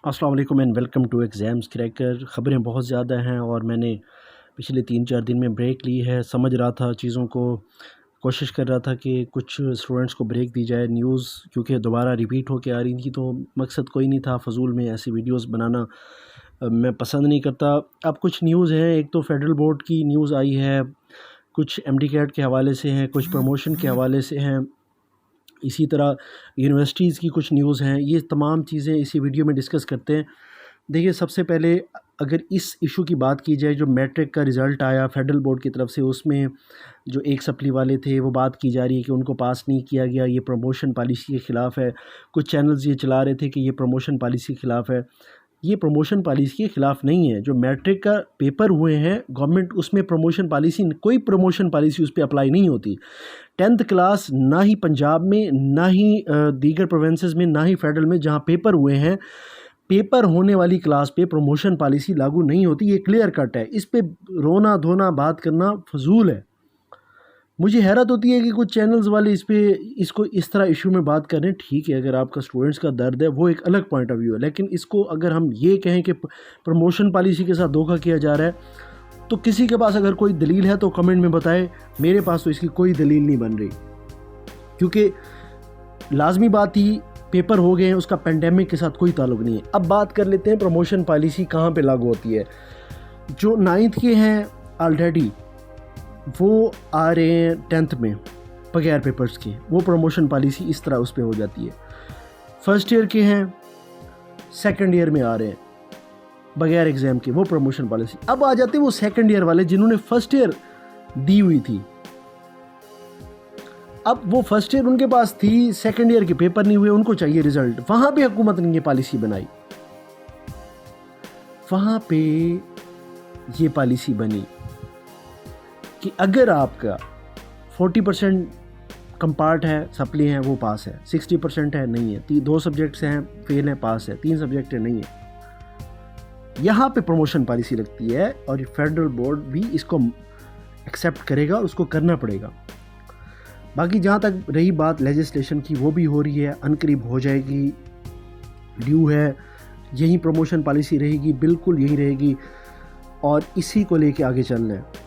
السلام علیکم and welcome to exams cracker. خبریں بہت زیادہ ہیں اور میں نے پچھلے 3-4 دن میں بریک لی ہے۔ سمجھ رہا تھا چیزوں کو، کوشش کر رہا تھا کہ کچھ اسٹوڈنٹس کو بریک دی جائے۔ نیوز کیونکہ دوبارہ ریپیٹ ہو کے آ رہی تھی تو مقصد کوئی نہیں تھا فضول میں ایسی ویڈیوز بنانا، میں پسند نہیں کرتا۔ اب کچھ نیوز ہیں، ایک تو فیڈرل بورڈ کی نیوز آئی ہے، کچھ ایم ڈی کیٹ کے حوالے سے ہیں، کچھ پروموشن کے حوالے سے ہیں، اسی طرح یونیورسٹیز کی کچھ نیوز ہیں۔ یہ تمام چیزیں اسی ویڈیو میں ڈسکس کرتے ہیں۔ دیکھیے، سب سے پہلے اگر اس ایشو کی بات کی جائے، جو میٹرک کا رزلٹ آیا فیڈرل بورڈ کی طرف سے، اس میں جو ایک سپلی والے تھے وہ بات کی جا رہی ہے کہ ان کو پاس نہیں کیا گیا، یہ پروموشن پالیسی کے خلاف ہے۔ کچھ چینلز یہ چلا رہے تھے کہ یہ پروموشن پالیسی کے خلاف ہے۔ یہ پروموشن پالیسی کے خلاف نہیں ہے۔ جو میٹرک کا پیپر ہوئے ہیں گورنمنٹ، اس میں پروموشن پالیسی، کوئی پروموشن پالیسی اس پہ اپلائی نہیں ہوتی۔ 10th کلاس نہ ہی پنجاب میں، نہ ہی دیگر پروونسز میں، نہ ہی فیڈرل میں جہاں پیپر ہوئے ہیں، پیپر ہونے والی کلاس پہ پروموشن پالیسی لاگو نہیں ہوتی۔ یہ کلیئر کٹ ہے۔ اس پہ رونا دھونا بات کرنا فضول ہے۔ مجھے حیرت ہوتی ہے کہ کچھ چینلز والے اس کو اس طرح ایشو میں بات کر رہے ہیں۔ ٹھیک ہے، اگر آپ کا اسٹوڈنٹس کا درد ہے وہ ایک الگ پوائنٹ آف ویو ہے، لیکن اس کو اگر ہم یہ کہیں کہ پروموشن پالیسی کے ساتھ دھوکہ کیا جا رہا ہے، تو کسی کے پاس اگر کوئی دلیل ہے تو کمنٹ میں بتائے۔ میرے پاس تو اس کی کوئی دلیل نہیں بن رہی، کیونکہ لازمی بات تھی، پیپر ہو گئے ہیں، اس کا پینڈیمک کے ساتھ کوئی تعلق نہیں ہے۔ اب بات کر لیتے ہیں پروموشن پالیسی کہاں پہ لاگو ہوتی ہے۔ جو 9th کے ہیں آلریڈی وہ آ رہے ہیں 10th میں بغیر پیپرز کے، وہ پروموشن پالیسی اس طرح اس پہ ہو جاتی ہے۔ فرسٹ ایئر کے ہیں سیکنڈ ایئر میں آ رہے ہیں بغیر ایگزام کے، وہ پروموشن پالیسی۔ اب آ جاتے ہیں وہ سیکنڈ ایئر والے جنہوں نے فرسٹ ایئر دی ہوئی تھی۔ اب وہ فرسٹ ایئر ان کے پاس تھی، سیکنڈ ایئر کے پیپر نہیں ہوئے، ان کو چاہیے رزلٹ۔ وہاں پہ حکومت نے یہ پالیسی بنائی، وہاں پہ یہ پالیسی بنی کہ اگر آپ کا 40% کمپارٹ ہے، سپلی ہیں، وہ پاس ہے، 60% ہے، نہیں ہے، 2 سبجیکٹس ہیں فیل ہیں، پاس ہے، 3 سبجیکٹ ہیں، نہیں ہے، یہاں پہ پروموشن پالیسی لگتی ہے۔ اور فیڈرل بورڈ بھی اس کو ایکسیپٹ کرے گا، اس کو کرنا پڑے گا۔ باقی جہاں تک رہی بات لیجسلیشن کی، وہ بھی ہو رہی ہے، عنقریب ہو جائے گی، ڈیو ہے، یہی پروموشن پالیسی رہے گی، بالکل یہی رہے گی، اور اسی کو لے کے آگے چلنا ہے۔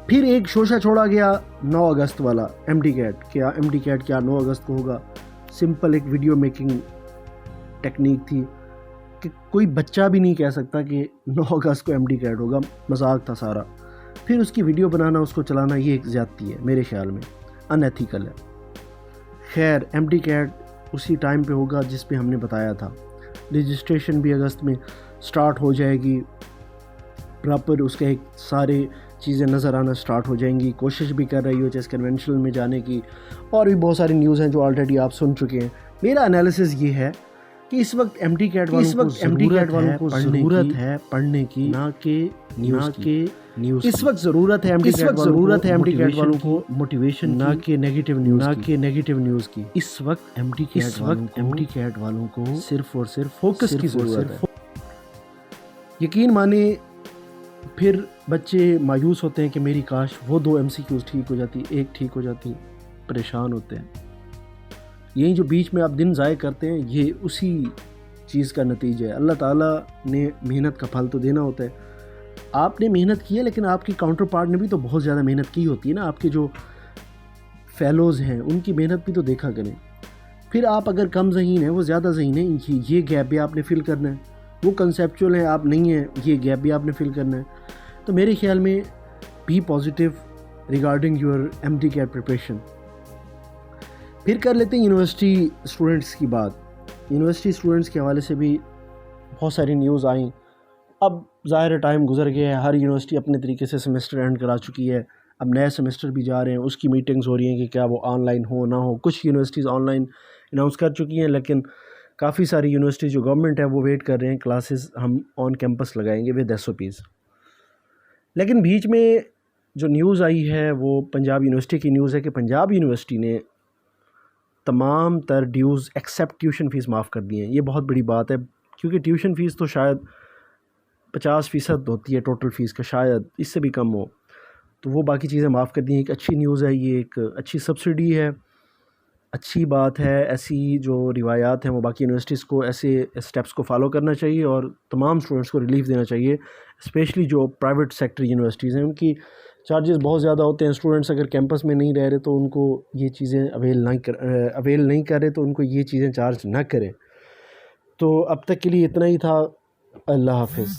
پھر ایک شوشہ چھوڑا گیا 9 اگست والا، ایم ڈی کیٹ کیا 9 اگست کو ہوگا۔ سمپل ایک ویڈیو میکنگ ٹیکنیک تھی کہ کوئی بچہ بھی نہیں کہہ سکتا کہ 9 اگست کو ایم ڈی کیٹ ہوگا، مذاق تھا سارا۔ پھر اس کی ویڈیو بنانا، اس کو چلانا، یہ ایک زیادتی ہے میرے خیال میں، ان ایتھیکل ہے۔ خیر، ایم ڈی کیٹ اسی ٹائم پہ ہوگا جس پہ ہم نے بتایا تھا۔ رجسٹریشن بھی اگست میں سٹارٹ ہو جائے گی، پراپر اس کے سارے چیزیں نظر آنا سٹارٹ ہو جائیں گی۔ کوشش بھی کر رہی ہو چیس کنونشنل میں جانے کی، اور بھی بہت ساری نیوز ہیں جو آلریڈی آپ سن چکے ہیں۔ میرا انالیسس یہ ہے کہ اس وقت ایم ڈی کیٹ والوں کو ضرورت ہے پڑھنے کی، نہ کہ نیوز۔ اس وقت ضرورت ہے ایم ڈی کیٹ والوں کو موٹیویشن، نہ کہ نیگیٹو نیوز کی۔ اس وقت ایم ڈی کیٹ والوں کو صرف اور صرف فوکس کی ضرورت ہے۔ یقین مانے، پھر بچے مایوس ہوتے ہیں کہ میری کاش وہ 2 MCQs ٹھیک ہو جاتی، ایک ٹھیک ہو جاتی، پریشان ہوتے ہیں۔ یہی جو بیچ میں آپ دن ضائع کرتے ہیں، یہ اسی چیز کا نتیجہ ہے۔ اللہ تعالیٰ نے محنت کا پھل تو دینا ہوتا ہے۔ آپ نے محنت کی ہے، لیکن آپ کی کاؤنٹر پارٹ نے بھی تو بہت زیادہ محنت کی ہوتی ہے نا۔ آپ کے جو فیلوز ہیں ان کی محنت بھی تو دیکھا کریں۔ پھر آپ اگر کم ذہین ہیں، وہ زیادہ ذہین ہیں، یہ گیپ بھی آپ نے فل کرنا ہے۔ وہ کنسیپچول ہیں، آپ نہیں ہیں، یہ گیپ بھی آپ نے فل کرنا ہے۔ تو میرے خیال میں be positive regarding your M D CAT preparation. پھر کر لیتے ہیں یونیورسٹی اسٹوڈنٹس کی بات۔ یونیورسٹی اسٹوڈنٹس کے حوالے سے بھی بہت ساری نیوز آئیں۔ اب ظاہر ٹائم گزر گیا ہے، ہر یونیورسٹی اپنے طریقے سے سیمسٹر اینڈ کرا چکی ہے، اب نئے سیمسٹر بھی جا رہے ہیں، اس کی میٹنگز ہو رہی ہیں کہ کیا وہ آن لائن ہو نہ ہو۔ کچھ یونیورسٹیز آن لائن اناؤنس کر چکی ہیں، لیکن کافی ساری یونیورسٹیز جو گورنمنٹ ہے وہ ویٹ کر رہے ہیں کلاسز ہم آن کیمپس لگائیں گے ود SOPs۔ لیکن بیچ میں جو نیوز آئی ہے وہ پنجاب یونیورسٹی کی نیوز ہے کہ پنجاب یونیورسٹی نے تمام تر ڈیوز ایکسیپٹ ٹیوشن فیس معاف کر دی ہیں۔ یہ بہت بڑی بات ہے، کیونکہ ٹیوشن فیس تو شاید 50% ہوتی ہے ٹوٹل فیس کا، شاید اس سے بھی کم ہو، تو وہ باقی چیزیں معاف کر دی ہیں۔ ایک اچھی نیوز ہے، یہ ایک اچھی سبسڈی ہے۔ اچھی بات ہے. ایسی جو روایات ہیں وہ باقی یونیورسٹیز کو ایسے اسٹیپس کو فالو کرنا چاہیے اور تمام اسٹوڈنٹس کو ریلیف دینا چاہیے. اسپیشلی جو پرائیویٹ سیکٹر یونیورسٹیز ہیں ان کی چارجز بہت زیادہ ہوتے ہیں. اسٹوڈنٹس اگر کیمپس میں نہیں رہ رہے تو ان کو یہ چیزیں اویل نہیں کر رہے تو ان کو یہ چیزیں چارج نہ کریں. تو اب تک کے لیے اتنا ہی تھا. اللہ حافظ.